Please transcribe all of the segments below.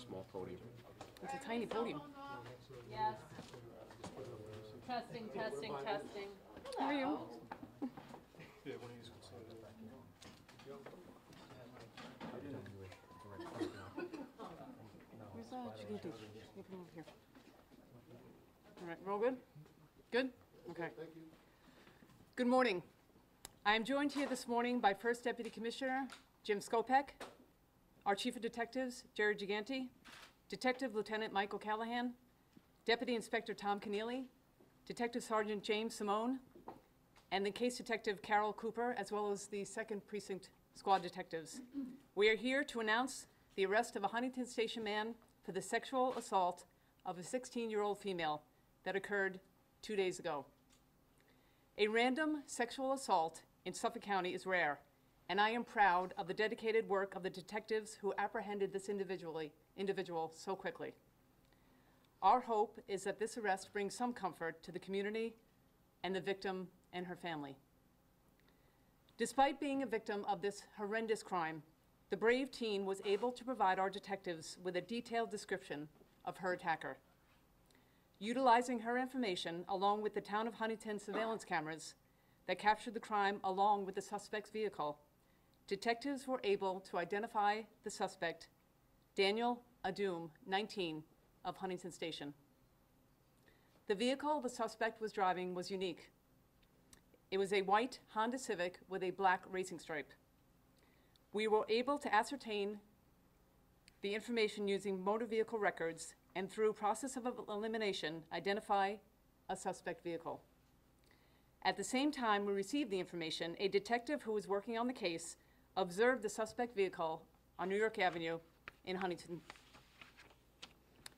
Small podium. It's a tiny podium. Yes. Testing, testing, testing. How are you? Yeah, one of these consolidated. Where's Chiquiti? You come over here. All right, we're all good? Good? Okay. Thank you. Good morning. I am joined here this morning by First Deputy Commissioner Jim Skopek, our Chief of Detectives, Jerry Gigante, Detective Lieutenant Michael Callahan, Deputy Inspector Tom Keneally, Detective Sergeant James Simone, and the case detective Carol Cooper, as well as the 2nd Precinct squad detectives. We are here to announce the arrest of a Huntington Station man for the sexual assault of a 16-year-old female that occurred 2 days ago. A random sexual assault in Suffolk County is rare, and I am proud of the dedicated work of the detectives who apprehended this individual so quickly. Our hope is that this arrest brings some comfort to the community and the victim and her family. Despite being a victim of this horrendous crime, the brave teen was able to provide our detectives with a detailed description of her attacker. Utilizing her information, along with the town of Huntington surveillance cameras that captured the crime along with the suspect's vehicle, detectives were able to identify the suspect, Daniel Adum, 19, of Huntington Station. The vehicle the suspect was driving was unique. It was a white Honda Civic with a black racing stripe. We were able to ascertain the information using motor vehicle records and through process of elimination, identify a suspect vehicle. At the same time we received the information, a detective who was working on the case observed the suspect vehicle on New York Avenue in Huntington.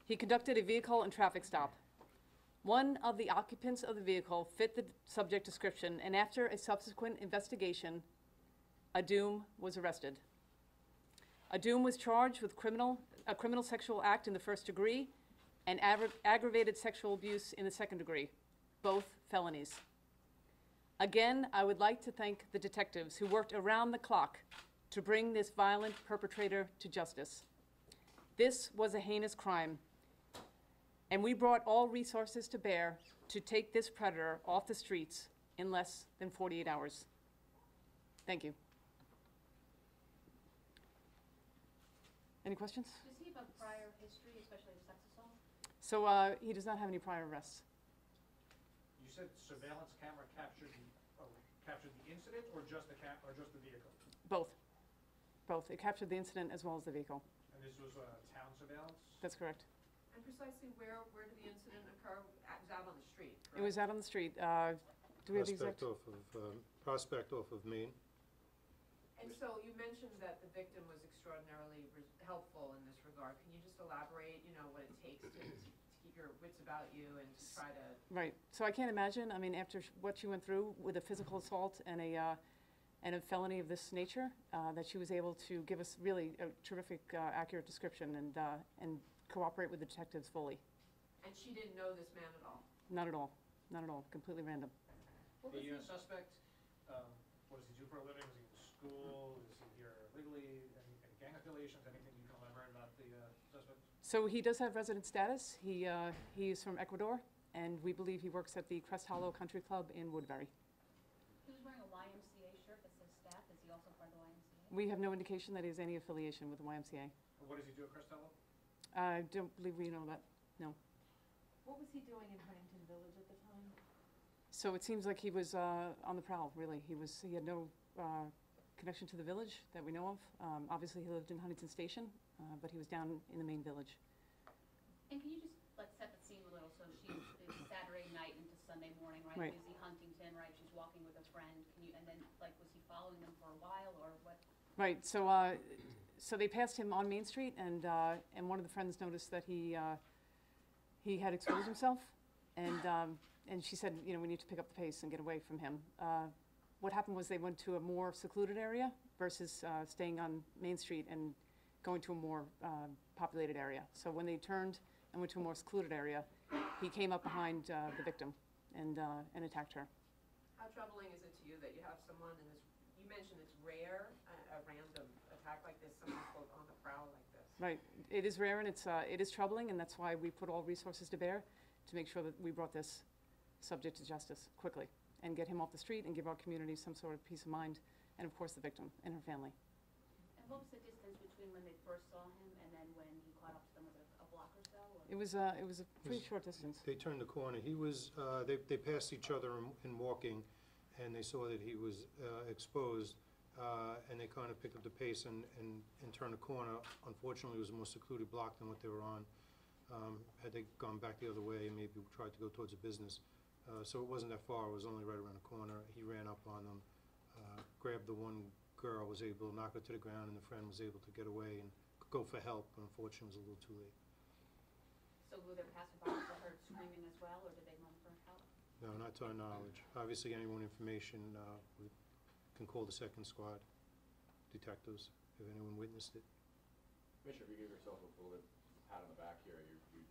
He conducted a vehicle and traffic stop. One of the occupants of the vehicle fit the subject description, and after a subsequent investigation, Adum was arrested. Adum was charged with a criminal sexual act in the 1st degree and aggravated sexual abuse in the 2nd degree, both felonies. Again, I would like to thank the detectives who worked around the clock to bring this violent perpetrator to justice. This was a heinous crime, and we brought all resources to bear to take this predator off the streets in less than 48 hours. Thank you. Any questions? Does he have a prior history, especially of sex assault? So he does not have any prior arrests. You said surveillance camera captured the incident, or just the vehicle? Both. Both. It captured the incident as well as the vehicle. And this was town surveillance? That's correct. And precisely where did the incident occur? It was out on the street, correct? It was out on the street. Do we have the exact? Prospect off of Main. And so you mentioned that the victim was extraordinarily helpful in this regard. Can you just elaborate, what it takes to keep your wits about you and to try to... Right. So I can't imagine, I mean, after what she went through with a physical assault and a felony of this nature, that she was able to give us really a terrific, accurate description and cooperate with the detectives fully. And she didn't know this man at all? Not at all. Not at all. Completely random. The suspect, what does he do for a living? Was he in school? Is he here legally? Any gang affiliations? Anything you can elaborate about the suspect? So he does have resident status. He is from Ecuador, and we believe he works at the Crest Hollow Country Club in Woodbury. He was wearing a YMCA shirt that says staff. Is he also part of the YMCA? We have no indication that he has any affiliation with the YMCA. And what does he do at Crest Hollow? I don't believe we know that, no. What was he doing in Huntington Village at the time? So it seems like he was on the prowl, really. He had no connection to the village that we know of. Obviously, he lived in Huntington Station, but he was down in the main village. And can you just set the scene a little? So it's Saturday night into Sunday morning, right? Right. Busy Huntington, right? She's walking with a friend. And then was he following them for a while, or what? Right. So so they passed him on Main Street, and one of the friends noticed that he had exposed himself, and she said, we need to pick up the pace and get away from him. What happened was they went to a more secluded area versus staying on Main Street and going to a more populated area. So when they turned and went to a more secluded area, he came up behind the victim and attacked her. How troubling is it to you that you have someone in this, you mentioned it's rare, a random attack like this, someone quote on the prowl like this? Right. It is rare and it is troubling, and that's why we put all resources to bear to make sure that we brought this subject to justice quickly and get him off the street and give our community some sort of peace of mind, and of course the victim and her family. And what was the distance between when they first saw him and then when he caught up to them? Was it a block or so? Or? It was a pretty short distance. They turned the corner. He was, they passed each other in walking, and they saw that he was exposed, and they kind of picked up the pace and turned the corner. Unfortunately, it was a more secluded block than what they were on. Had they gone back the other way, maybe tried to go towards a business. So it wasn't that far. It was only right around the corner. He ran up on them, grabbed the one girl, was able to knock her to the ground, and the friend was able to get away and go for help, but unfortunately it was a little too late. So were there passerbys that heard screaming as well, or did they run for help? No, not to our knowledge. Obviously, anyone information, we can call the second squad detectives if anyone witnessed it. Commissioner, if you give yourself a little bit pat on the back here, you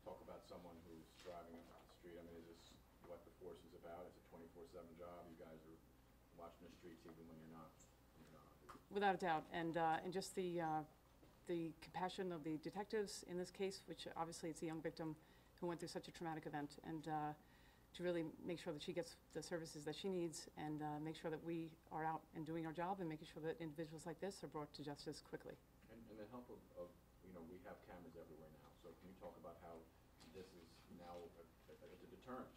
talk about someone who's driving up the street. I mean, is this what the force is about? It's a 24/7 job. You guys are watching the streets even when you're not. Without a doubt, and just the compassion of the detectives in this case, which obviously it's a young victim who went through such a traumatic event, and to really make sure that she gets the services that she needs, and make sure that we are out and doing our job and making sure that individuals like this are brought to justice quickly. And the help of, we have cameras everywhere now, so can you talk about how this is now a deterrent,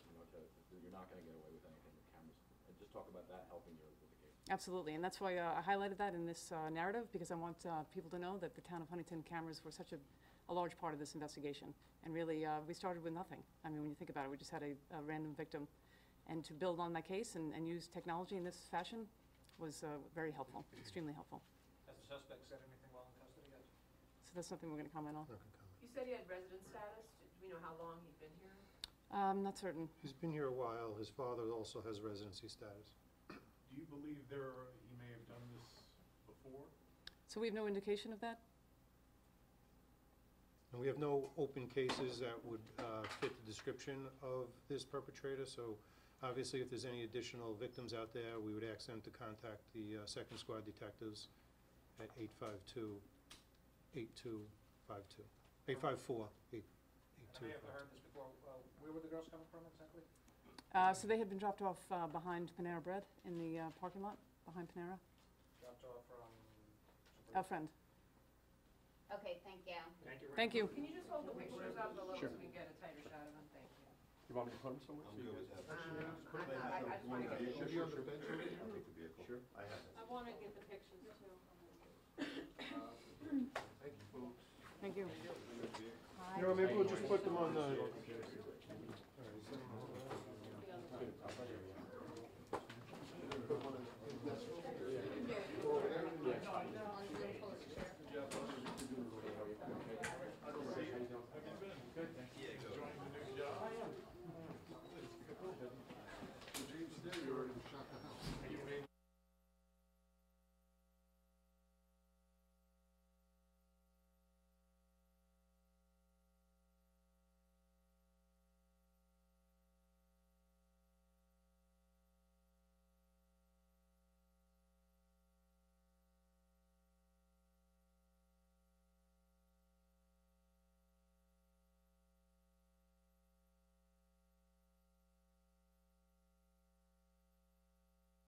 you're not gonna get away with anything with cameras, and just talk about that helping you with the case. Absolutely, and that's why I highlighted that in this narrative, because I want people to know that the town of Huntington cameras were such a large part of this investigation. And really, we started with nothing. I mean, when you think about it, we just had a random victim. And to build on that case and use technology in this fashion was very helpful, extremely helpful. Has the suspect said anything while in custody yet? So that's something we're going to comment on. Not gonna comment. You said he had resident status. Do we know how long he'd been here? Not certain. He's been here a while. His father also has residency status. Do you believe he may have done this before? So we have no indication of that? And we have no open cases that would fit the description of this perpetrator, so obviously if there's any additional victims out there, we would ask them to contact the second squad detectives at 852-8252. 854-8252. I may have heard this before. Where were the girls coming from exactly? So they had been dropped off behind Panera Bread in the parking lot, behind Panera. Dropped off from? A friend. Okay, thank you. Thank you. Thank you. Can you just hold the pictures up a little so we can get a tighter shot of them? Thank you. You want me to put them somewhere? I just want to get the Should be on the bench already? I'll take the vehicle. Sure, I have it. I want to get the pictures too. Thank you, folks. Thank you. You know, maybe we'll just put them on the